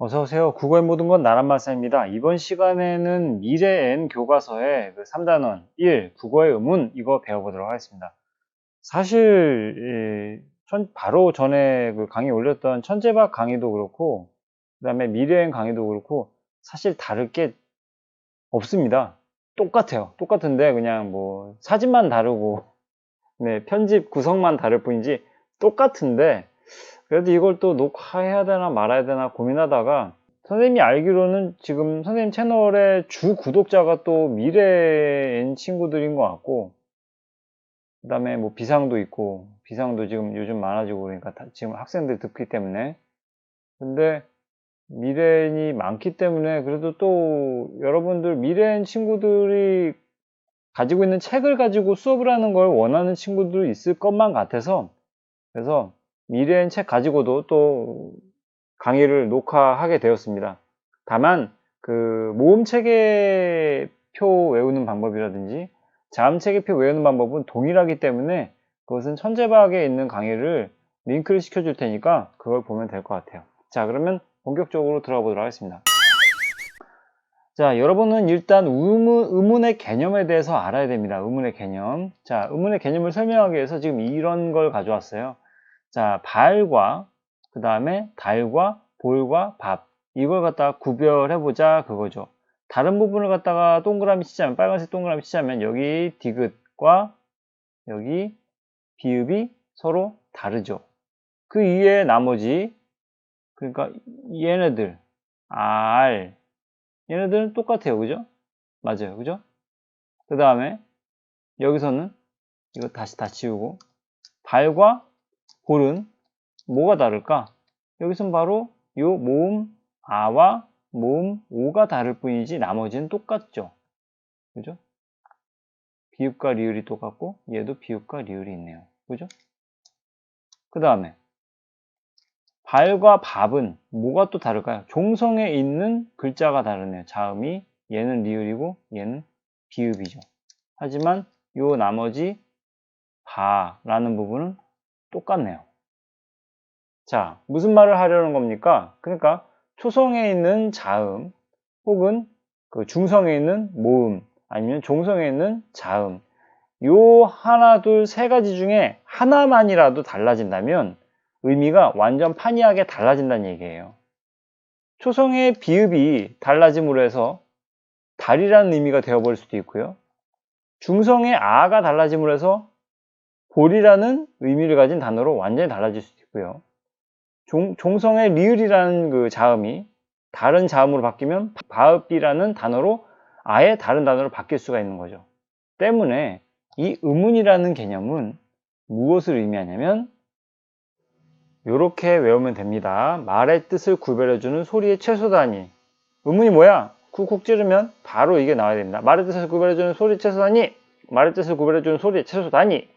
어서오세요. 국어의 모든 건 나란말씀입니다. 이번 시간에는 미래엔 교과서의 3단원 1, 국어의 의문 이거 배워보도록 하겠습니다. 사실 바로 전에 강의 올렸던 천재밥 강의도 그렇고 그 다음에 미래엔 강의도 그렇고 사실 다를 게 없습니다. 똑같아요. 똑같은데 그냥 뭐 사진만 다르고 네, 편집 구성만 다를 뿐이지 똑같은데 그래도 이걸 또 녹화해야 되나 말아야 되나 고민하다가 선생님이 알기로는 지금 선생님 채널의 주 구독자가 또 미래인 친구들인 것 같고 그 다음에 뭐 비상도 있고 비상도 지금 요즘 많아지고 그러니까 지금 학생들 듣기 때문에 근데 미래인이 많기 때문에 그래도 또 여러분들 미래인 친구들이 가지고 있는 책을 가지고 수업을 하는 걸 원하는 친구도 있을 것만 같아서 그래서 미래인 책 가지고도 또 강의를 녹화하게 되었습니다. 다만 모음 체계표 외우는 방법이라든지 자음 체계표 외우는 방법은 동일하기 때문에 그것은 천재박에 있는 강의를 링크를 시켜줄 테니까 그걸 보면 될 것 같아요. 자, 그러면 본격적으로 들어가 보도록 하겠습니다. 자, 여러분은 일단 의문의 개념에 대해서 알아야 됩니다. 의문의 개념. 자, 의문의 개념을 설명하기 위해서 지금 이런 걸 가져왔어요. 자, 발과 그 다음에 달과 볼과 밥 이걸 갖다가 구별해보자 그거죠. 다른 부분을 갖다가 동그라미 치자면 빨간색 동그라미 치자면 여기 디귿과 여기 비읍이 서로 다르죠. 그 위에 나머지 그러니까 얘네들 알 얘네들은 똑같아요. 그죠? 맞아요. 그죠? 그 다음에 여기서는 이거 다시 다 지우고 발과 볼은 뭐가 다를까? 여기선 바로 요 모음 아와 모음 오가 다를 뿐이지 나머지는 똑같죠. 그죠? 비읍과 리을이 똑같고 얘도 비읍과 리을이 있네요. 그죠? 그 다음에 발과 밥은 뭐가 또 다를까요? 종성에 있는 글자가 다르네요. 자음이 얘는 리을이고 얘는 비읍이죠. 하지만 요 나머지 바라는 부분은 똑같네요. 자, 무슨 말을 하려는 겁니까? 그러니까 초성에 있는 자음 혹은 중성에 있는 모음 아니면 종성에 있는 자음 요 하나 둘 세 가지 중에 하나만이라도 달라진다면 의미가 완전 판이하게 달라진다는 얘기예요. 초성의 비읍이 달라짐으로 해서 달이라는 의미가 되어버릴 수도 있고요. 중성의 아가 달라짐으로 해서 볼이라는 의미를 가진 단어로 완전히 달라질 수도 있고요. 종성의 리을이라는 자음이 다른 자음으로 바뀌면 바읍이라는 단어로 아예 다른 단어로 바뀔 수가 있는 거죠. 때문에 이 의문이라는 개념은 무엇을 의미하냐면 이렇게 외우면 됩니다. 말의 뜻을 구별해주는 소리의 최소 단위. 의문이 뭐야? 쿡쿡 찌르면 바로 이게 나와야 됩니다. 말의 뜻을 구별해주는 소리의 최소 단위. 말의 뜻을 구별해주는 소리의 최소 단위.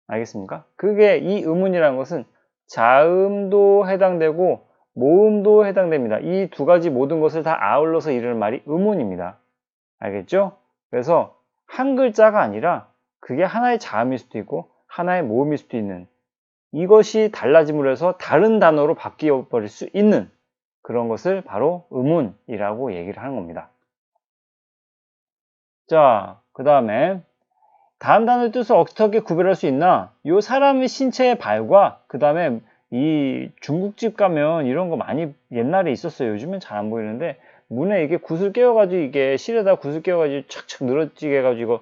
알겠습니까? 그게 이 의문이라는 것은 자음도 해당되고 모음도 해당됩니다. 이 두 가지 모든 것을 다 아울러서 이르는 말이 의문입니다. 알겠죠? 그래서 한 글자가 아니라 그게 하나의 자음일 수도 있고 하나의 모음일 수도 있는 이것이 달라짐으로 해서 다른 단어로 바뀌어 버릴 수 있는 그런 것을 바로 의문이라고 얘기를 하는 겁니다. 자, 그 다음에 다음 단어의 뜻을 어떻게 구별할 수 있나? 이 사람의 신체의 발과 그 다음에 이 중국집 가면 이런 거 많이 옛날에 있었어요. 요즘엔 잘 안 보이는데 문에 이게 굿을 끼워가지고 이게 실에다 굿을 끼워가지고 착착 늘어지게 해가지고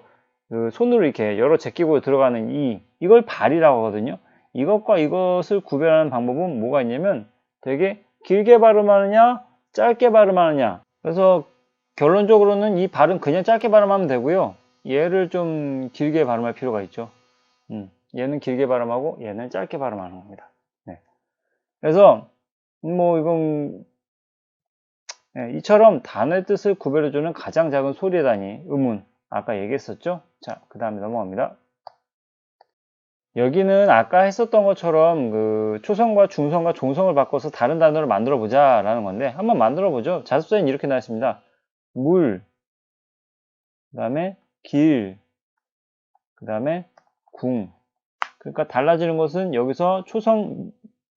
손으로 이렇게 열어 제끼고 들어가는 이걸 발이라고 하거든요. 이것과 이것을 구별하는 방법은 뭐가 있냐면 되게 길게 발음하느냐 짧게 발음하느냐. 그래서 결론적으로는 이 발은 그냥 짧게 발음하면 되고요. 얘를 좀 길게 발음할 필요가 있죠. 얘는 길게 발음하고 얘는 짧게 발음하는 겁니다. 네. 그래서 뭐 이건 네, 이처럼 단어의 뜻을 구별해주는 가장 작은 소리의 단위 의문 아까 얘기했었죠. 자, 그 다음에 넘어갑니다. 여기는 아까 했었던 것처럼 초성과 중성과 종성을 바꿔서 다른 단어를 만들어 보자 라는 건데 한번 만들어 보죠. 자습서에는 이렇게 나와 있습니다. 물, 그 다음에 길, 그 다음에 궁. 그러니까 달라지는 것은 여기서 초성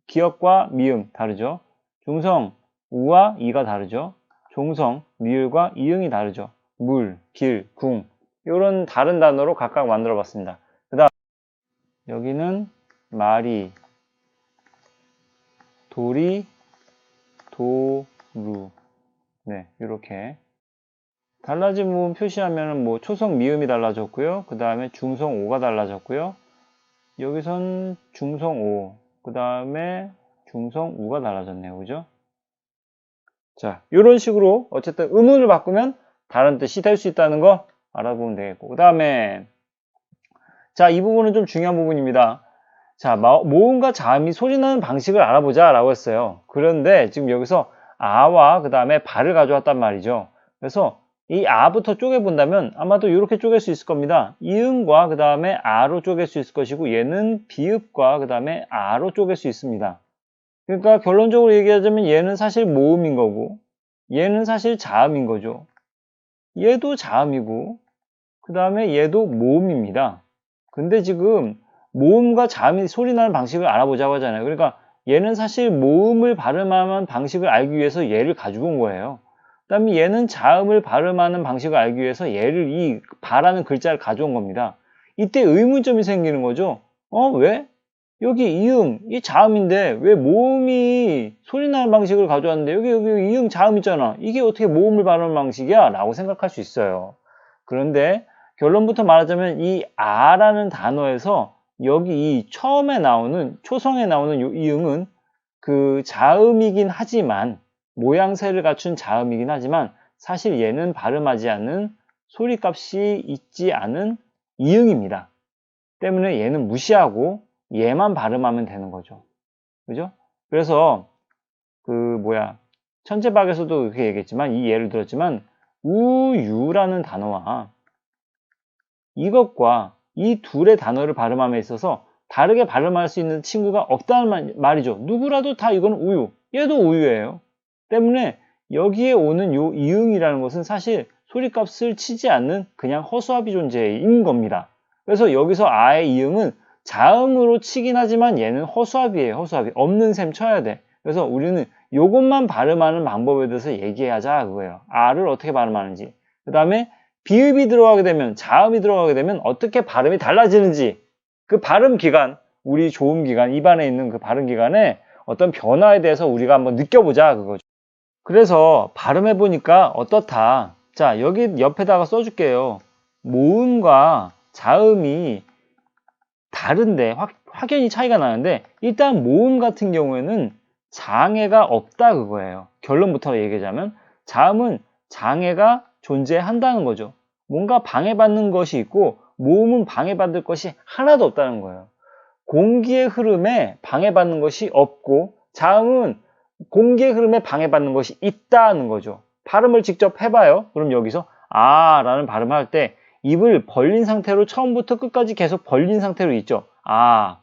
기억과 미음 다르죠. 중성 우와 이가 다르죠. 종성, 미을과 이응이 다르죠. 물, 길, 궁 이런 다른 단어로 각각 만들어 봤습니다. 그 다음 여기는 마리, 도리, 도루 네 이렇게 달라진 부분 표시하면은 뭐 초성 미음이 달라졌고요. 그 다음에 중성 오가 달라졌고요. 여기선 중성 오, 그 다음에 중성 우가 달라졌네요. 그죠? 자, 이런 식으로 어쨌든 음운을 바꾸면 다른 뜻이 될 수 있다는 거 알아보면 되겠고. 그 다음에 자, 이 부분은 좀 중요한 부분입니다. 자, 모음과 자음이 소리나는 방식을 알아보자 라고 했어요. 그런데 지금 여기서 아와 그 다음에 바를 가져왔단 말이죠. 그래서 이 아부터 쪼개본다면 아마도 이렇게 쪼갤 수 있을 겁니다. 이응과 그 다음에 아로 쪼갤 수 있을 것이고 얘는 비읍과 그 다음에 아로 쪼갤 수 있습니다. 그러니까 결론적으로 얘기하자면 얘는 사실 모음인 거고 얘는 사실 자음인 거죠. 얘도 자음이고 그 다음에 얘도 모음입니다. 근데 지금 모음과 자음이 소리나는 방식을 알아보자고 하잖아요. 그러니까 얘는 사실 모음을 발음하는 방식을 알기 위해서 얘를 가지고 온 거예요. 그 다음에 얘는 자음을 발음하는 방식을 알기 위해서 얘를 이 바라는 글자를 가져온 겁니다. 이때 의문점이 생기는 거죠. 왜? 여기 이응, 이 자음인데 왜 모음이 소리나는 방식을 가져왔는데 여기 이응 자음 있잖아. 이게 어떻게 모음을 발음하는 방식이야? 라고 생각할 수 있어요. 그런데 결론부터 말하자면 이 아라는 단어에서 여기 이 처음에 나오는 초성에 나오는 요 이응은 그 자음이긴 하지만 모양새를 갖춘 자음이긴 하지만 사실 얘는 발음하지 않는 소리값이 있지 않은 이응입니다. 때문에 얘는 무시하고 얘만 발음하면 되는 거죠. 그죠? 그래서 천재박에서도 그렇게 얘기했지만 이 예를 들었지만 우유라는 단어와 이것과 이 둘의 단어를 발음함에 있어서 다르게 발음할 수 있는 친구가 없다는 말이죠. 누구라도 다 이건 우유, 얘도 우유예요. 때문에 여기에 오는 요 이응이라는 것은 사실 소리값을 치지 않는 그냥 허수아비 존재인 겁니다. 그래서 여기서 아의 이응은 자음으로 치긴 하지만 얘는 허수아비예요. 허수아비. 없는 셈 쳐야 돼. 그래서 우리는 요것만 발음하는 방법에 대해서 얘기하자 그거예요. 아를 어떻게 발음하는지. 그 다음에 비읍이 들어가게 되면 자음이 들어가게 되면 어떻게 발음이 달라지는지 그 발음 기간 우리 조음 기간 입안에 있는 그 발음 기간에 어떤 변화에 대해서 우리가 한번 느껴보자 그거죠. 그래서 발음해 보니까 어떻다. 자 여기 옆에다가 써줄게요. 모음과 자음이 다른데 확연히 차이가 나는데 일단 모음 같은 경우에는 장애가 없다 그거예요. 결론부터 얘기하자면 자음은 장애가 존재한다는 거죠. 뭔가 방해받는 것이 있고 모음은 방해받을 것이 하나도 없다는 거예요. 공기의 흐름에 방해받는 것이 없고 자음은 공기의 흐름에 방해받는 것이 있다는 거죠. 발음을 직접 해봐요. 그럼 여기서 아 라는 발음을 할 때 입을 벌린 상태로 처음부터 끝까지 계속 벌린 상태로 있죠. 아,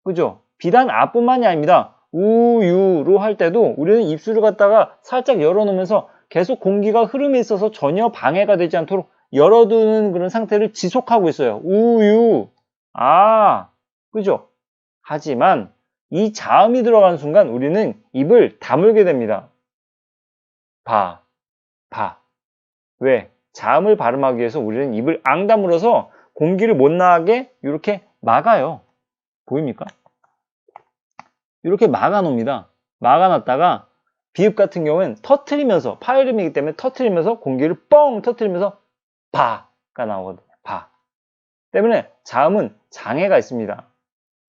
그죠? 비단 아뿐만이 아닙니다. 우유로 할 때도 우리는 입술을 갖다가 살짝 열어놓으면서 계속 공기가 흐름에 있어서 전혀 방해가 되지 않도록 열어두는 그런 상태를 지속하고 있어요. 우유, 아, 그죠? 하지만 이 자음이 들어가는 순간 우리는 입을 다물게 됩니다. 바. 왜? 자음을 발음하기 위해서 우리는 입을 앙 다물어서 공기를 못 나가게 이렇게 막아요. 보입니까? 이렇게 막아놓습니다. 막아놨다가 비읍 같은 경우는 터트리면서 파열음이기 때문에 터트리면서 공기를 뻥 터트리면서 바가 나오거든요. 바. 때문에 자음은 장애가 있습니다.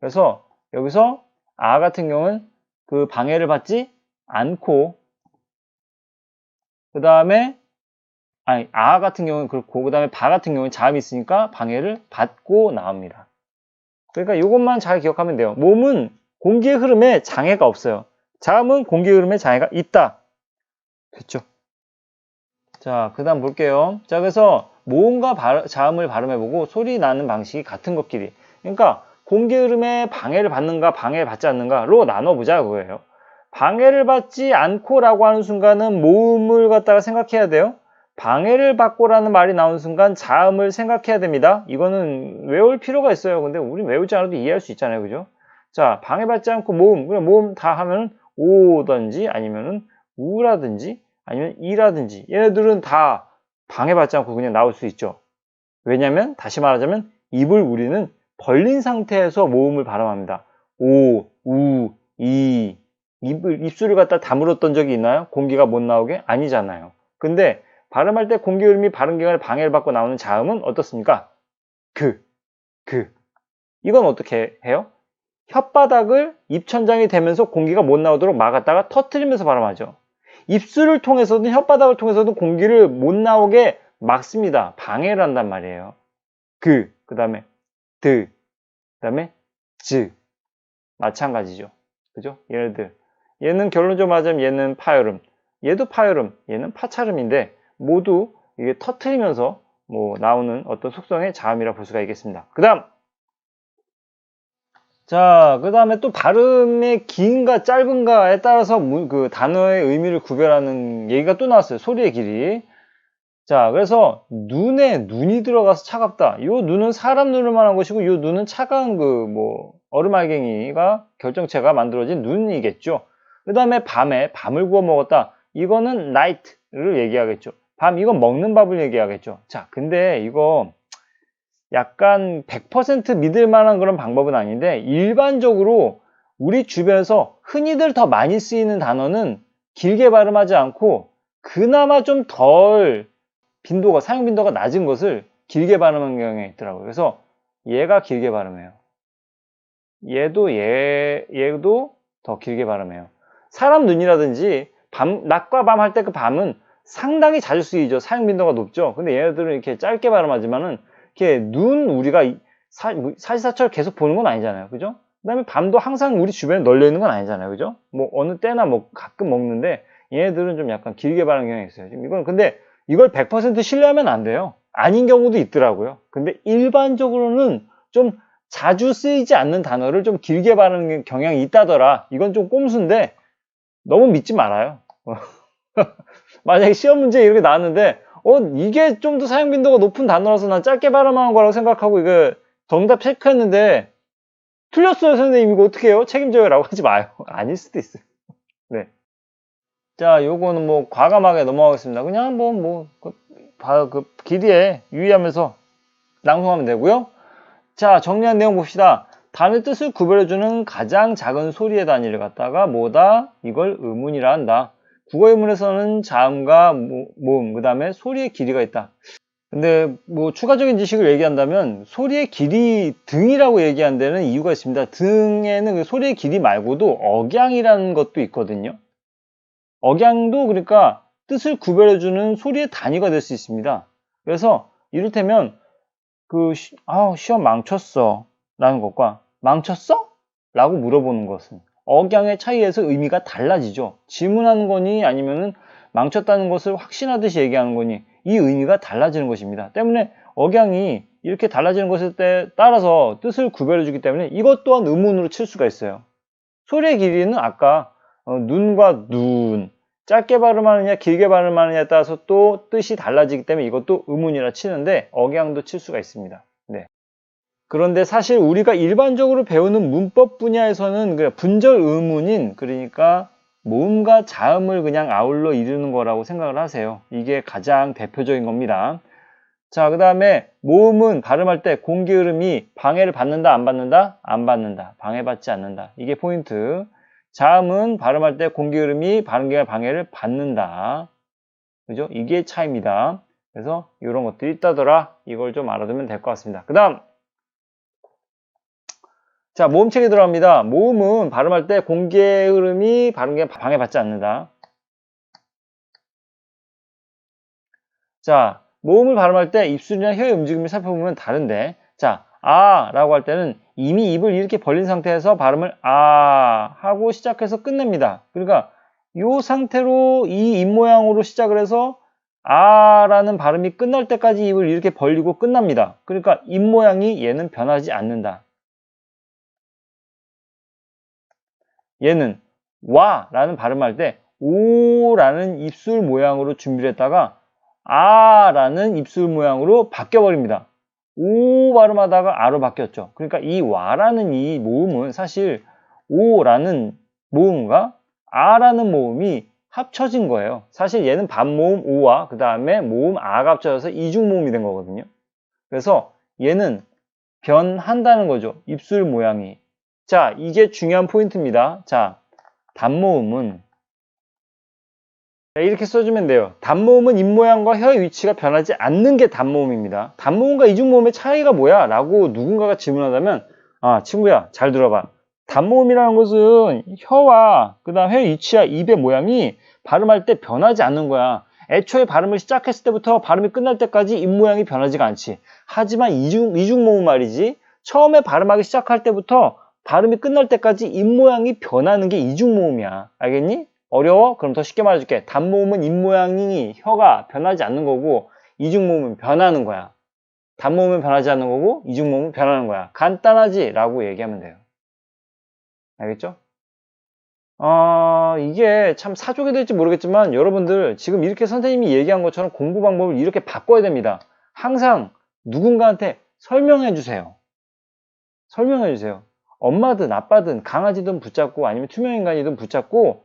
그래서 여기서 아 같은 경우는 그 방해를 받지 않고 그 다음에 아 같은 경우는 그렇고 그 다음에 바 같은 경우는 자음이 있으니까 방해를 받고 나옵니다. 그러니까 이것만 잘 기억하면 돼요. 몸은 공기의 흐름에 장애가 없어요. 자음은 공기의 흐름에 장애가 있다. 됐죠? 자, 그 다음 볼게요. 자, 그래서 모음과 자음을 발음해보고 소리 나는 방식이 같은 것끼리. 그러니까 공기의 흐름에 방해를 받는가 방해를 받지 않는가로 나눠보자 그거예요. 방해를 받지 않고라고 하는 순간은 모음을 갖다가 생각해야 돼요. 방해를 받고라는 말이 나온 순간 자음을 생각해야 됩니다. 이거는 외울 필요가 있어요. 근데 우리 외우지 않아도 이해할 수 있잖아요. 그죠? 자, 방해받지 않고 모음. 그럼 모음 다 하면 오든지 아니면은 우라든지 아니면 이라든지 얘네들은 다 방해받지 않고 그냥 나올 수 있죠. 왜냐면 다시 말하자면 입을 우리는 벌린 상태에서 모음을 발음합니다. 오, 우, 이. 입술을 갖다 다물었던 적이 있나요? 공기가 못 나오게? 아니잖아요. 근데 발음할 때 공기 흐름이 발음기관에 방해를 받고 나오는 자음은 어떻습니까? 그. 이건 어떻게 해요? 혓바닥을 입천장이 되면서 공기가 못 나오도록 막았다가 터트리면서 발음하죠. 입술을 통해서든 혓바닥을 통해서든 공기를 못 나오게 막습니다. 방해를 한단 말이에요. 그 다음에 드, 그 다음에 즈. 마찬가지죠. 그죠? 얘는 결론적으로 말하자면 얘는 파열음, 얘도 파열음, 얘는 파찰음인데 모두 이게 터트리면서 뭐 나오는 어떤 속성의 자음이라 볼 수가 있겠습니다. 그 다음에 또 발음의 긴가 짧은가에 따라서 그 단어의 의미를 구별하는 얘기가 또 나왔어요. 소리의 길이. 자, 그래서 눈에 눈이 들어가서 차갑다. 요 눈은 사람 눈을 말한 것이고, 요 눈은 차가운 얼음알갱이가 결정체가 만들어진 눈이겠죠. 그 다음에 밤을 구워 먹었다. 이거는 night를 얘기하겠죠. 이건 먹는 밥을 얘기하겠죠. 자, 근데 이거 약간 100% 믿을 만한 그런 방법은 아닌데, 일반적으로 우리 주변에서 흔히들 더 많이 쓰이는 단어는 길게 발음하지 않고, 그나마 좀 덜 사용 빈도가 낮은 것을 길게 발음하는 경향이 있더라고요. 그래서 얘가 길게 발음해요. 얘도 더 길게 발음해요. 사람 눈이라든지 낮과 밤 할 때 그 밤은 상당히 자주 쓰이죠. 사용 빈도가 높죠. 근데 얘네들은 이렇게 짧게 발음하지만은 이렇게 우리가 사시사철 계속 보는 건 아니잖아요. 그죠? 그 다음에 밤도 항상 우리 주변에 널려 있는 건 아니잖아요. 그죠? 뭐 어느 때나 뭐 가끔 먹는데 얘네들은 좀 약간 길게 발음하는 경향이 있어요. 근데 이걸 100% 신뢰하면 안 돼요. 아닌 경우도 있더라고요. 근데 일반적으로는 좀 자주 쓰이지 않는 단어를 좀 길게 발음하는 경향이 있다더라. 이건 좀 꼼수인데 너무 믿지 말아요. 만약에 시험 문제 이렇게 나왔는데 이게 좀 더 사용 빈도가 높은 단어라서 난 짧게 발음하는 거라고 생각하고 이거 정답 체크했는데 틀렸어요 선생님 이거 어떻게 해요? 책임져요 라고 하지 마요. 아닐 수도 있어요. 네. 자, 요거는 뭐 과감하게 넘어가겠습니다. 그냥 그 길이에 유의하면서 낭송하면 되고요. 자, 정리한 내용 봅시다. 단어의 뜻을 구별해주는 가장 작은 소리의 단위를 갖다가 이걸 의문이라 한다. 국어 의문에서는 자음과 모음, 그 다음에 소리의 길이가 있다. 근데 뭐 추가적인 지식을 얘기한다면 소리의 길이 등이라고 얘기한 데는 이유가 있습니다. 등에는 그 소리의 길이 말고도 억양이라는 것도 있거든요. 억양도 그러니까 뜻을 구별해주는 소리의 단위가 될 수 있습니다. 그래서 이를테면 시험 망쳤어 라는 것과 망쳤어? 라고 물어보는 것은 억양의 차이에서 의미가 달라지죠. 질문하는 거니 아니면은 망쳤다는 것을 확신하듯이 얘기하는 거니 이 의미가 달라지는 것입니다. 때문에 억양이 이렇게 달라지는 것에 따라서 뜻을 구별해 주기 때문에 이것 또한 의문으로 칠 수가 있어요. 소리의 길이는 아까 눈과 눈 짧게 발음하느냐 길게 발음하느냐에 따라서 또 뜻이 달라지기 때문에 이것도 의문이라 치는데 억양도 칠 수가 있습니다. 네. 그런데 사실 우리가 일반적으로 배우는 문법 분야에서는 분절 의문인 그러니까 모음과 자음을 그냥 아울러 이루는 거라고 생각을 하세요. 이게 가장 대표적인 겁니다. 자, 그 다음에 모음은 발음할 때 공기 흐름이 방해를 받는다 안 받는다? 안 받는다. 방해받지 않는다. 이게 포인트. 자음은 발음할 때 공기 흐름이 발음기관의 방해를 받는다. 그죠? 이게 차이입니다. 그래서 이런 것들이 있다더라. 이걸 좀 알아두면 될 것 같습니다. 그 다음 자, 모음책이 들어갑니다. 모음은 발음할 때 공기의 흐름이 발음기에 방해받지 않는다. 자, 모음을 발음할 때 입술이나 혀의 움직임을 살펴보면 다른데 자, 아 라고 할 때는 이미 입을 이렇게 벌린 상태에서 발음을 아 하고 시작해서 끝냅니다. 그러니까 이 상태로 이 입 모양으로 시작을 해서 아 라는 발음이 끝날 때까지 입을 이렇게 벌리고 끝납니다. 그러니까 입 모양이 얘는 변하지 않는다. 얘는 와 라는 발음할 때 오 라는 입술 모양으로 준비를 했다가 아 라는 입술 모양으로 바뀌어 버립니다. 오 발음하다가 아로 바뀌었죠. 그러니까 이 와라는 이 모음은 사실 오라는 모음과 아라는 모음이 합쳐진 거예요. 사실 얘는 반모음 오와 그 다음에 모음 아가 합쳐져서 이중모음이 된 거거든요. 그래서 얘는 변한다는 거죠. 입술 모양이. 자, 이게 중요한 포인트입니다. 자, 단모음은 이렇게 써주면 돼요. 단모음은 입모양과 혀의 위치가 변하지 않는 게 단모음입니다. 단모음과 이중모음의 차이가 뭐야? 라고 누군가가 질문하다면 아, 친구야, 잘 들어봐. 단모음이라는 것은 혀와 그 다음 혀의 위치와 입의 모양이 발음할 때 변하지 않는 거야. 애초에 발음을 시작했을 때부터 발음이 끝날 때까지 입 모양이 변하지가 않지. 하지만 이중모음 말이지. 처음에 발음하기 시작할 때부터 발음이 끝날 때까지 입 모양이 변하는 게 이중모음이야. 알겠니? 어려워? 그럼 더 쉽게 말해줄게. 단모음은 입 모양이 혀가 변하지 않는 거고 이중모음은 변하는 거야. 단모음은 변하지 않는 거고 이중모음은 변하는 거야. 간단하지? 라고 얘기하면 돼요. 알겠죠? 이게 참 사족이 될지 모르겠지만 여러분들 지금 이렇게 선생님이 얘기한 것처럼 공부 방법을 이렇게 바꿔야 됩니다. 항상 누군가한테 설명해 주세요. 설명해 주세요. 엄마든 아빠든 강아지든 붙잡고 아니면 투명인간이든 붙잡고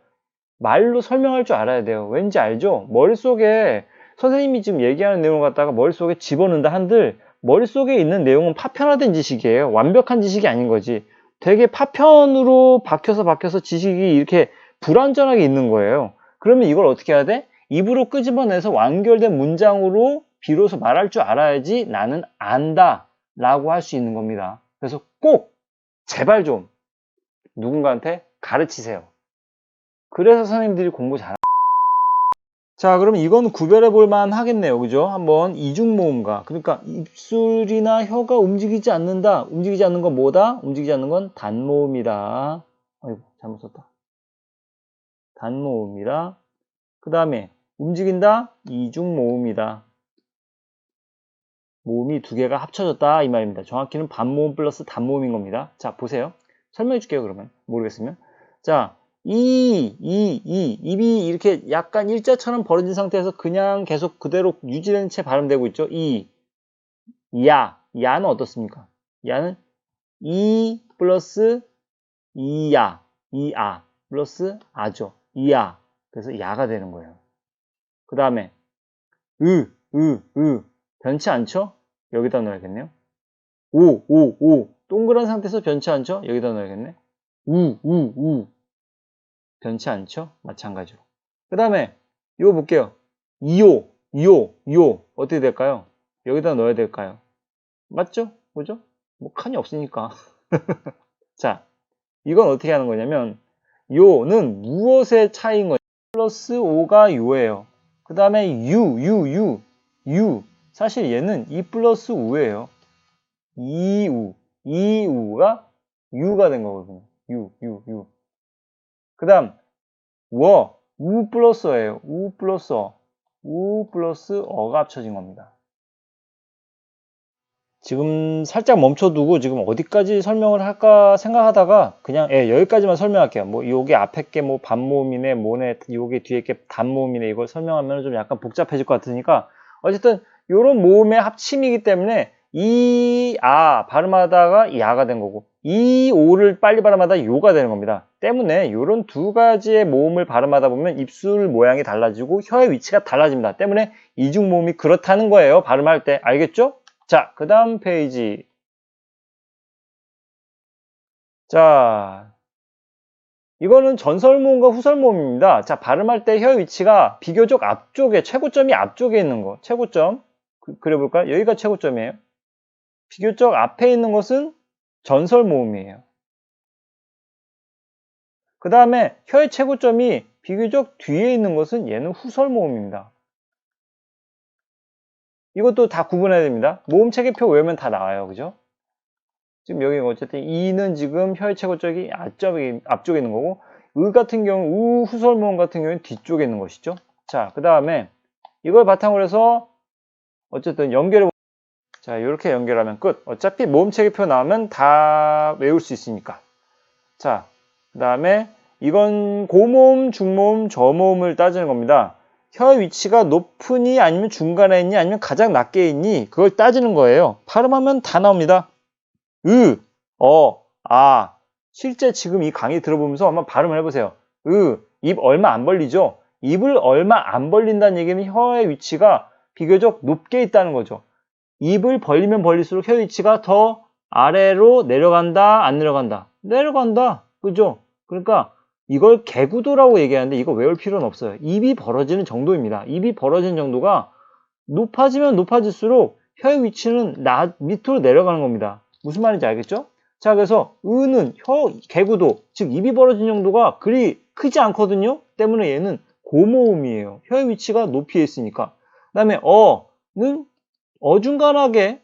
말로 설명할 줄 알아야 돼요. 왠지 알죠? 머릿속에 선생님이 지금 얘기하는 내용을 갖다가 머릿속에 집어넣는다 한들 머릿속에 있는 내용은 파편화된 지식이에요. 완벽한 지식이 아닌 거지. 되게 파편으로 박혀서 지식이 이렇게 불완전하게 있는 거예요. 그러면 이걸 어떻게 해야 돼? 입으로 끄집어내서 완결된 문장으로 비로소 말할 줄 알아야지 나는 안다 라고 할 수 있는 겁니다. 그래서 꼭 제발 좀 누군가한테 가르치세요. 그래서 선생님들이 공부 잘. 자, 그러면 이건 구별해 볼 만 하겠네요. 그죠? 한번 이중모음과, 그러니까 입술이나 혀가 움직이지 않는다. 움직이지 않는 건 뭐다? 움직이지 않는 건 단모음이다. 아이고, 잘못 썼다. 단모음이다. 그 다음에 움직인다? 이중모음이다. 모음이 두 개가 합쳐졌다 이 말입니다. 정확히는 반모음 플러스 단모음인 겁니다. 자, 보세요. 설명해 줄게요, 그러면. 모르겠으면. 자, 입이 이렇게 약간 일자처럼 벌어진 상태에서 그냥 계속 그대로 유지되는 채 발음되고 있죠. 야는 어떻습니까? 야는 이 플러스 이야, 이아 플러스 아죠. 이야. 그래서 야가 되는 거예요. 그 다음에 변치 않죠? 여기다 넣어야겠네요. 오 동그란 상태에서 변치 않죠? 여기다 넣어야겠네. 변치 않죠? 마찬가지로. 그 다음에 이거 볼게요. 이오 어떻게 될까요? 여기다 넣어야 될까요? 맞죠? 뭐죠? 뭐 칸이 없으니까. 자, 이건 어떻게 하는 거냐면 요는 무엇의 차이인 거냐? 플러스 오가 요예요. 그 다음에 유 사실 얘는 이 플러스 우예요. 이우가 유가 된 거거든요. 유. 그 다음 우 플러스 어예요. 우 플러스 어가 합쳐진 겁니다. 지금 살짝 멈춰두고 지금 어디까지 설명을 할까 생각하다가 그냥 여기까지만 설명할게요. 뭐 요게 앞에 게 뭐 반모음이네 뭐네 요게 뒤에 게 단모음이네 이걸 설명하면 좀 약간 복잡해질 것 같으니까 어쨌든 요런 모음의 합침이기 때문에 발음하다가 야가 된 거고 오를 빨리 발음하다 요가 되는 겁니다. 때문에 요런 두 가지의 모음을 발음하다 보면 입술 모양이 달라지고 혀의 위치가 달라집니다. 때문에 이중 모음이 그렇다는 거예요. 발음할 때. 알겠죠? 자, 그 다음 페이지. 자, 이거는 전설모음과 후설모음입니다. 자, 발음할 때 혀의 위치가 비교적 앞쪽에, 최고점이 앞쪽에 있는 거. 최고점. 그려볼까요? 여기가 최고점이에요. 비교적 앞에 있는 것은 전설모음이에요. 그 다음에 혀의 최고점이 비교적 뒤에 있는 것은 얘는 후설모음입니다. 이것도 다 구분해야 됩니다. 모음 체계표 외우면 다 나와요. 그죠? 지금 여기 어쨌든 이는 지금 혀의 최고점이 앞쪽에 있는 거고 같은 경우 후설모음 같은 경우는 뒤쪽에 있는 것이죠. 자, 그 다음에 이걸 바탕으로 해서 어쨌든 자, 이렇게 연결하면 끝. 어차피 모음 체계표 나오면 다 외울 수 있으니까. 자, 그 다음에 이건 고모음, 중모음, 저모음을 따지는 겁니다. 혀의 위치가 높으니 아니면 중간에 있니 아니면 가장 낮게 있니 그걸 따지는 거예요. 발음하면 다 나옵니다. 실제 지금 이 강의 들어보면서 한번 발음을 해보세요. 입 얼마 안 벌리죠? 입을 얼마 안 벌린다는 얘기는 혀의 위치가 비교적 높게 있다는 거죠. 입을 벌리면 벌릴수록 혀 위치가 더 아래로 내려간다, 안 내려간다? 내려간다. 그죠? 그러니까 이걸 개구도라고 얘기하는데 이거 외울 필요는 없어요. 입이 벌어지는 정도입니다. 입이 벌어지는 정도가 높아지면 높아질수록 혀의 위치는 밑으로 내려가는 겁니다. 무슨 말인지 알겠죠? 자, 그래서 은은 혀 개구도, 즉 입이 벌어진 정도가 그리 크지 않거든요. 때문에 얘는 고모음이에요. 혀의 위치가 높이에 있으니까. 그 다음에 어는 어중간하게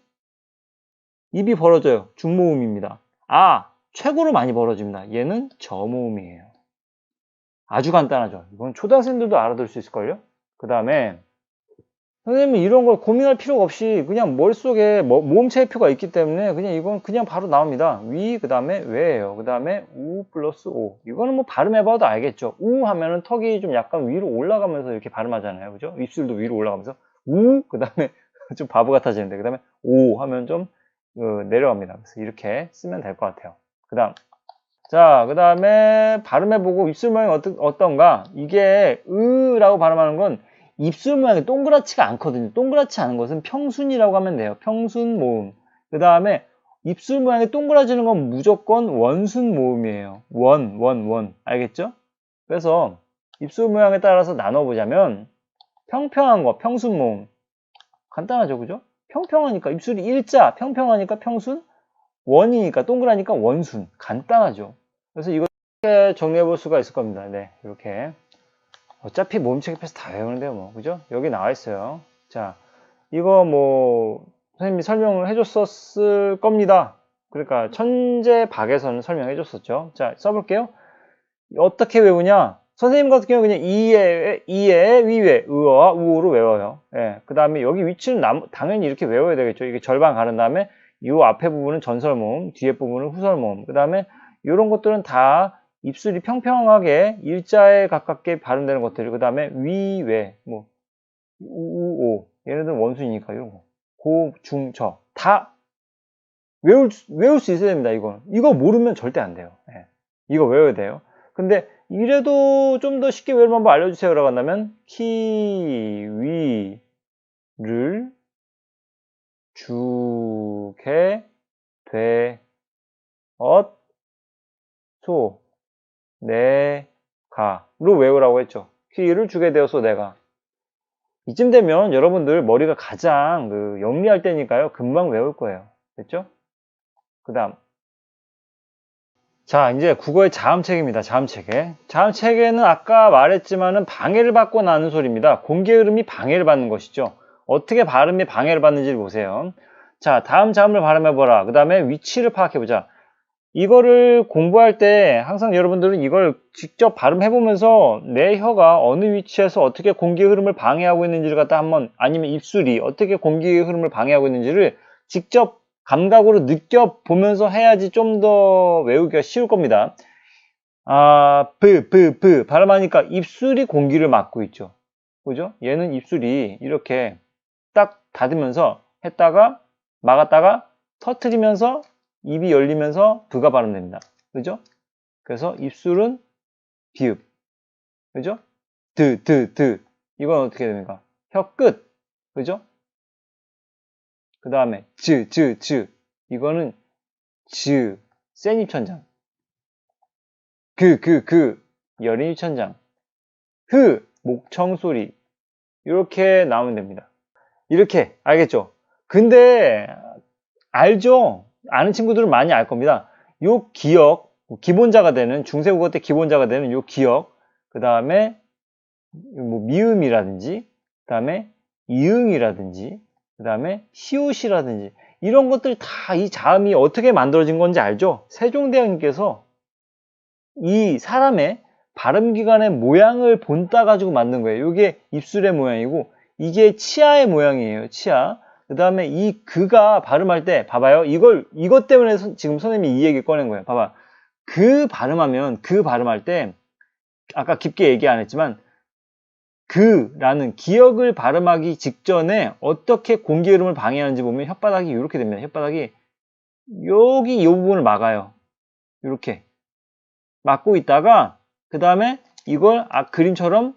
입이 벌어져요. 중모음입니다. 아, 최고로 많이 벌어집니다. 얘는 저모음이에요. 아주 간단하죠. 이건 초등학생들도 알아들 수 있을걸요? 그 다음에 선생님은 이런 걸 고민할 필요가 없이 그냥 머릿속에 모음체표가 있기 때문에 그냥 이건 그냥 바로 나옵니다. 위, 그 다음에 외예요. 그 다음에 우 플러스 오. 이거는 뭐 발음해봐도 알겠죠. 우 하면은 턱이 좀 약간 위로 올라가면서 이렇게 발음하잖아요. 그죠? 입술도 위로 올라가면서 우, 그 다음에 좀 바보 같아지는데 그 다음에 오 하면 좀 내려갑니다. 그래서 이렇게 쓰면 될 것 같아요. 그 다음 자, 그 다음에 발음해보고 입술 모양이 어떤가? 이게 으라고 발음하는 건 입술 모양이 동그랗지가 않거든요. 동그랗지 않은 것은 평순이라고 하면 돼요. 평순 모음. 그 다음에 입술 모양이 동그라지는 건 무조건 원순 모음이에요. 원. 알겠죠? 그래서 입술 모양에 따라서 나눠보자면 평평한 거, 평순 모음. 간단하죠, 그죠? 평평하니까 입술이 일자, 평평하니까 평순, 원이니까 동그라니까 원순. 간단하죠. 그래서 이렇게 정리해 볼 수가 있을 겁니다. 네, 이렇게. 어차피 모음책 입에서 다 외우는데요, 뭐. 그죠? 여기 나와 있어요. 자, 이거 뭐, 선생님이 설명을 해줬었을 겁니다. 그러니까, 천재박에서는 설명해 줬었죠. 자, 써볼게요. 어떻게 외우냐? 선생님 같은 경우 그냥 이에, 위에, 의어와 우어로 외워요. 예. 그 다음에 여기 위치는 당연히 이렇게 외워야 되겠죠. 이게 절반 가른 다음에, 이 앞에 부분은 전설모음, 뒤에 부분은 후설모음. 그 다음에, 이런 것들은 다 입술이 평평하게 일자에 가깝게 발음되는 것들. 그 다음에 위, 외, 뭐, 우, 오. 얘네들은 원순이니까 이런 거. 고, 중, 저. 다 외울 수 있어야 됩니다, 이거. 이거 모르면 절대 안 돼요. 예. 이거 외워야 돼요. 근데 이래도 좀 더 쉽게 외우는 방법 알려주세요. 라고 한다면, 키, 위, 를, 주, 개, 돼, 엇, 소, 내, 가로 외우라고 했죠. 키를 주게 되어서 내가. 이쯤 되면 여러분들 머리가 가장 영리할 때니까요. 금방 외울 거예요. 됐죠? 그 다음. 자, 이제 국어의 자음체계입니다. 자음체계. 자음체계는 아까 말했지만은 방해를 받고 나는 소리입니다. 공기 흐름이 방해를 받는 것이죠. 어떻게 발음이 방해를 받는지를 보세요. 자, 다음 자음을 발음해보라. 그 다음에 위치를 파악해보자. 이거를 공부할 때 항상 여러분들은 이걸 직접 발음해보면서 내 혀가 어느 위치에서 어떻게 공기 흐름을 방해하고 있는지를 갖다 한번, 아니면 입술이 어떻게 공기 흐름을 방해하고 있는지를 직접 감각으로 느껴보면서 해야지 좀 더 외우기가 쉬울 겁니다. 아, 발음하니까 입술이 공기를 막고 있죠. 그죠? 얘는 입술이 이렇게 딱 닫으면서 했다가 막았다가 터트리면서 입이 열리면서 브가 발음됩니다. 그죠? 그래서 입술은 비읍. 그죠? 드. 이건 어떻게 됩니까? 혀 끝. 그죠? 그 다음에 즈. 이거는 즈. 센 입천장. 여린 입천장. 목청소리. 이렇게 나오면 됩니다. 이렇게 알겠죠? 근데 알죠? 아는 친구들은 많이 알 겁니다. 요 기억, 기본자가 되는, 중세국어 때 기본자가 되는 요 기억, 그 다음에 뭐 미음이라든지, 그 다음에 이응이라든지, 그 다음에 시옷이라든지, 이런 것들 다 이 자음이 어떻게 만들어진 건지 알죠? 세종대왕님께서 이 사람의 발음기관의 모양을 본따 가지고 만든 거예요. 이게 입술의 모양이고, 이게 치아의 모양이에요. 치아. 그 다음에 이 그가 발음할 때, 봐봐요. 이것 때문에 지금 선생님이 이 얘기 꺼낸 거예요. 봐봐. 그 발음할 때, 아까 깊게 얘기 안 했지만, 그라는 기억을 발음하기 직전에 어떻게 공기 흐름을 방해하는지 보면 혓바닥이 이렇게 됩니다. 혓바닥이 여기 이 부분을 막아요. 이렇게. 막고 있다가, 그 다음에 이걸 그림처럼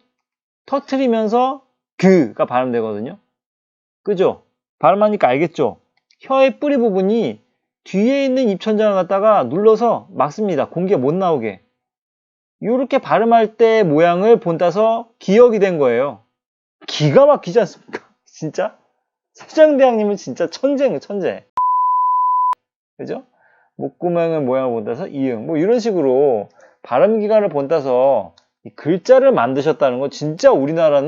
터트리면서 그가 발음되거든요. 그죠? 발음하니까 알겠죠? 혀의 뿌리 부분이 뒤에 있는 입천장을 갖다가 눌러서 막습니다. 공기가 못 나오게. 이렇게 발음할 때 모양을 본따서 기억이 된 거예요. 기가 막히지 않습니까? 진짜? 세종대왕님은 진짜 천재인 천재. 그죠? 목구멍의 모양을 본따서 이응. 뭐 이런 식으로 발음 기관을 본따서 글자를 만드셨다는 거 진짜 우리나라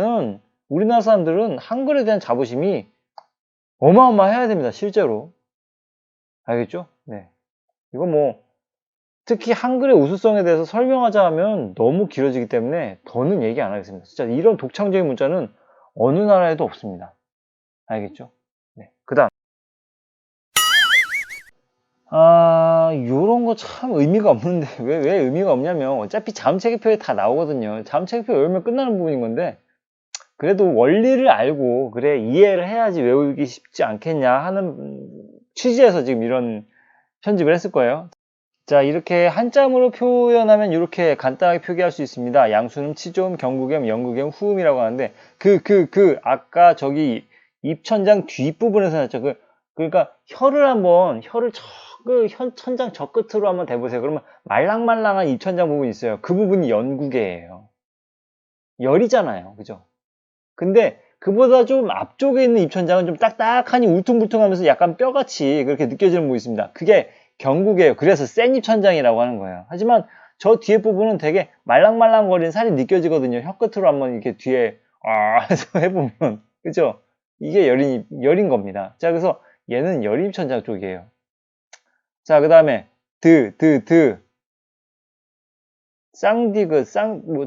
사람들은 한글에 대한 자부심이 어마어마해야 됩니다. 실제로. 알겠죠? 네. 이거 뭐 특히 한글의 우수성에 대해서 설명하자 하면 너무 길어지기 때문에 더는 얘기 안 하겠습니다. 진짜 이런 독창적인 문자는 어느 나라에도 없습니다. 알겠죠? 네. 그 다음. 요런 거 참 의미가 없는데, 왜 의미가 없냐면, 어차피 자음체계표에 다 나오거든요. 자음체계표 외우면 끝나는 부분인 건데, 그래도 원리를 알고, 그래, 이해를 해야지 외우기 쉽지 않겠냐 하는 취지에서 지금 이런 편집을 했을 거예요. 자, 이렇게 한자음으로 표현하면 이렇게 간단하게 표기할 수 있습니다. 양수는 치조음, 경구겸, 영구겸, 후음이라고 하는데 아까 저기 입천장 뒷부분에서 났죠. 그러니까 혀를 천장 저 끝으로 한번 대보세요. 그러면 말랑말랑한 입천장 부분이 있어요. 그 부분이 연구개예요. 열이잖아요. 그죠? 근데 그보다 좀 앞쪽에 있는 입천장은 좀 딱딱하니 울퉁불퉁하면서 약간 뼈같이 그렇게 느껴지는 부분이 있습니다. 그게 경국이에요. 그래서 센 입천장이라고 하는 거예요. 하지만 저 뒤에 부분은 되게 말랑말랑거리는 살이 느껴지거든요. 혀 끝으로 한번 이렇게 뒤에 해서 해보면 그죠? 이게 열인 겁니다. 자, 그래서 얘는 열 입천장 쪽이에요. 자, 그 다음에 쌍디귿,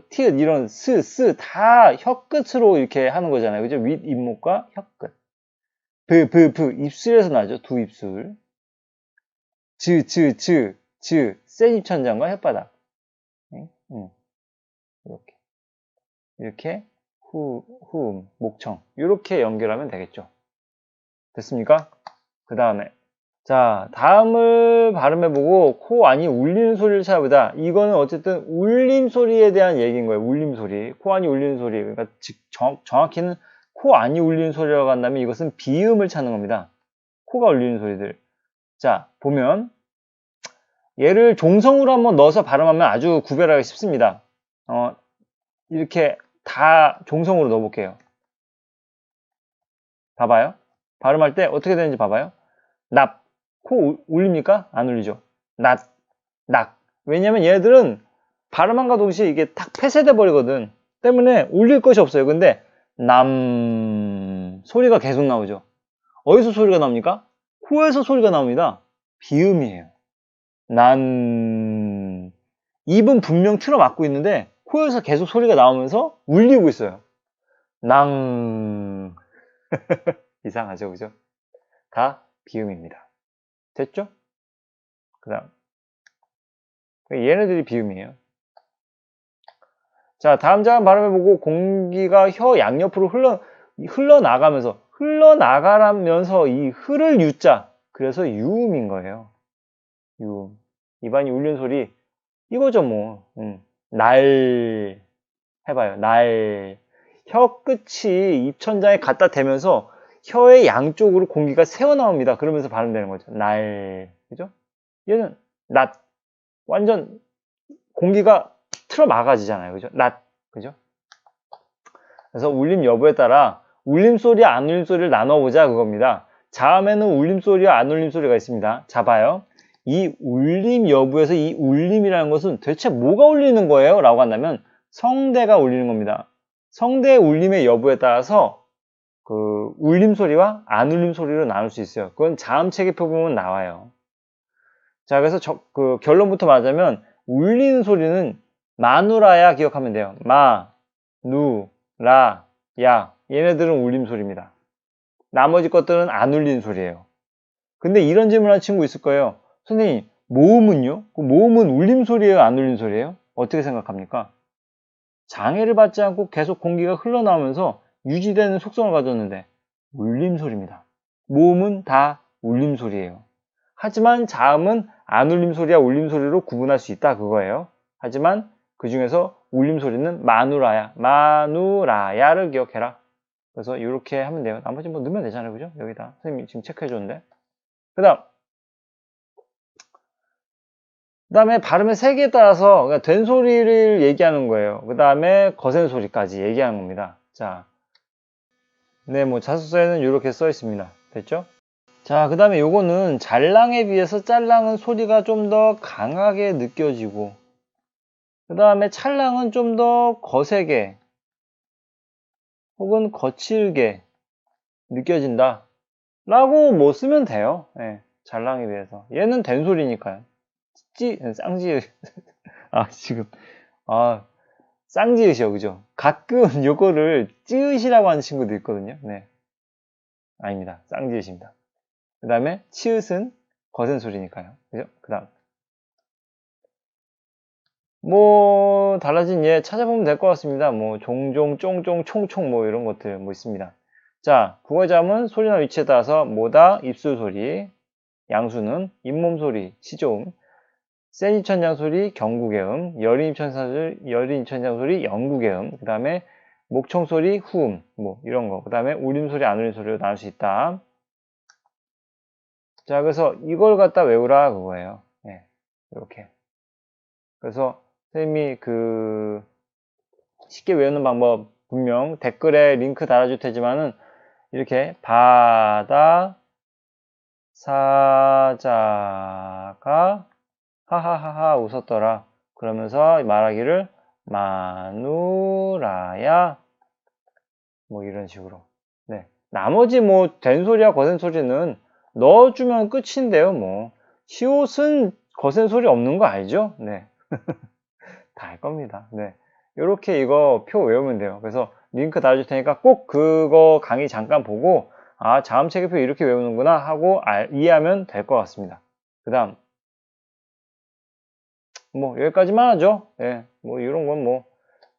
티읕 이런 스 다 혀 끝으로 이렇게 하는 거잖아요. 그죠? 윗 잇목과 혀 끝. 입술에서 나죠. 두 입술. 센 입천장과 혓바닥. 이렇게 후음, 목청. 이렇게 연결하면 되겠죠. 됐습니까? 그 다음에 자, 다음을 발음해보고 코 안이 울리는 소리를 찾아보자. 이거는 어쨌든 울림 소리에 대한 얘기인 거예요. 울림 소리. 코 안이 울리는 소리. 그러니까 정확히는 코 안이 울리는 소리라고 한다면 이것은 비음을 찾는 겁니다. 코가 울리는 소리들. 자, 보면 얘를 종성으로 한번 넣어서 발음하면 아주 구별하기 쉽습니다. 이렇게 다 종성으로 넣어볼게요. 봐봐요. 발음할 때 어떻게 되는지 봐봐요. 납. 코 울립니까? 안 울리죠. 낙. 왜냐면 얘네들은 발음함과 동시에 이게 탁 폐쇄돼 버리거든. 때문에 울릴 것이 없어요. 근데 소리가 계속 나오죠. 어디서 소리가 나옵니까? 코에서 소리가 나옵니다. 비음이에요. 입은 분명 틀어 막고 있는데 코에서 계속 소리가 나오면서 울리고 있어요. 이상하죠, 그죠? 다 비음입니다. 됐죠? 그 다음 얘네들이 비음이에요. 자, 다음 자음 발음해보고 공기가 혀 양옆으로 흘러나가면서 이 흐를 유자, 그래서 유음인 거예요. 유음. 입안이 울리는 소리 이거죠 뭐. 날 해봐요. 날. 혀 끝이 입천장에 갖다 대면서 혀의 양쪽으로 공기가 새어나옵니다. 그러면서 발음되는 거죠. 날. 그죠? 얘는 낮. 완전 공기가 틀어 막아지잖아요. 그죠? 낮. 그죠? 그래서 울림 여부에 따라 울림소리, 안 울림소리를 나눠보자 그겁니다. 자음에는 울림소리와 안 울림소리가 있습니다. 자, 봐요. 이 울림 여부에서 이 울림이라는 것은 대체 뭐가 울리는 거예요? 라고 한다면 성대가 울리는 겁니다. 성대의 울림의 여부에 따라서 그 울림소리와 안 울림소리로 나눌 수 있어요. 그건 자음체계표 보면 나와요. 자, 그래서 그 결론부터 말하자면 울리는 소리는 마누라야 기억하면 돼요. 마, 누, 라, 야. 얘네들은 울림 소리입니다. 나머지 것들은 안 울리는 소리예요. 근데 이런 질문하는 친구 있을 거예요. 선생님, 모음은요? 그 모음은 울림 소리예요? 안 울림 소리예요? 어떻게 생각합니까? 장애를 받지 않고 계속 공기가 흘러나오면서 유지되는 속성을 가졌는데 울림 소리입니다. 모음은 다 울림 소리예요. 하지만 자음은 안 울림 소리와 울림 소리로 구분할 수 있다 그거예요. 하지만 그 중에서 울림소리는 마누라야. 마누라야를 기억해라. 그래서 이렇게 하면 돼요. 나머지 뭐 넣으면 되잖아요. 그죠? 여기다. 선생님이 지금 체크해 줬는데. 그 다음에 발음의 세기에 따라서 그러니까 된 소리를 얘기하는 거예요. 그 다음에 거센 소리까지 얘기하는 겁니다. 자, 네, 뭐 자소서에는 이렇게 써 있습니다. 됐죠? 자, 그 다음에 요거는 잘랑에 비해서 짤랑은 소리가 좀 더 강하게 느껴지고, 그 다음에 찰랑은 좀 더 거세게 혹은 거칠게 느껴진다 라고 뭐 쓰면 돼요. 네, 잘랑에 비해서. 얘는 된 소리니까요. 쌍지 지금 쌍지읒이요, 그죠? 가끔 요거를 찌읒이라고 하는 친구도 있거든요. 네, 아닙니다. 쌍지읒입니다. 그 다음에 치읒은 거센 소리니까요. 그죠? 그 다음 뭐 달라진 예 찾아보면 될 것 같습니다. 뭐 종종, 쫑쫑, 총총 뭐 이런 것들 뭐 있습니다. 자, 국어의 잠은 소리나 위치에 따라서 뭐다? 입술 소리, 양수는 잇몸 소리, 시조음, 센 입천장 소리, 경국의 여린 입천장 소리, 영국의 그 다음에 목청 소리, 후음 뭐 이런 거. 그 다음에 울림 소리, 안 울림 소리로 나눌 수 있다. 자, 그래서 이걸 갖다 외우라 그거예요. 네, 이렇게. 그래서 선생님이 쉽게 외우는 방법 분명 댓글에 링크 달아줄 테지만은 이렇게 바다 사자가 하하하하 웃었더라 그러면서 말하기를 마누라야 뭐 이런 식으로. 네, 나머지 뭐 된소리와 거센소리는 넣어주면 끝인데요. 뭐 시옷은 거센소리 없는 거 알죠? 네. 다 알 겁니다. 네. 요렇게 이거 표 외우면 돼요. 그래서 링크 달아줄 테니까 꼭 그거 강의 잠깐 보고 자음체계표 이렇게 외우는구나 하고 이해하면 될 것 같습니다. 그 다음 뭐 여기까지만 하죠. 예, 뭐 이런 건 뭐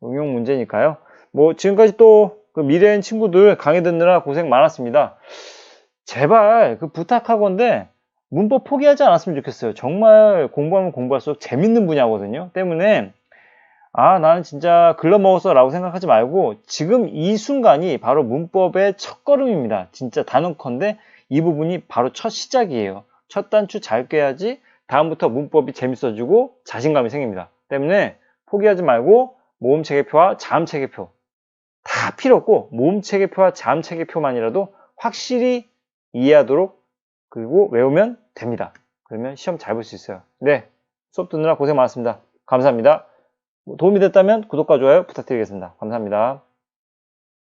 응용 문제니까요. 뭐 지금까지 또 그 미래인 친구들 강의 듣느라 고생 많았습니다. 제발 부탁하건데 문법 포기하지 않았으면 좋겠어요. 정말 공부하면 공부할수록 재밌는 분야거든요. 때문에 나는 진짜 글러먹었어 라고 생각하지 말고 지금 이 순간이 바로 문법의 첫걸음입니다. 진짜 단언컨대 이 부분이 바로 첫 시작이에요. 첫 단추 잘 꿰야지 다음부터 문법이 재밌어지고 자신감이 생깁니다. 때문에 포기하지 말고 모음체계표와 자음체계표 다 필요 없고 모음체계표와 자음체계표만이라도 확실히 이해하도록 그리고 외우면 됩니다. 그러면 시험 잘 볼 수 있어요. 네, 수업 듣느라 고생 많았습니다. 감사합니다. 도움이 됐다면 구독과 좋아요 부탁드리겠습니다. 감사합니다.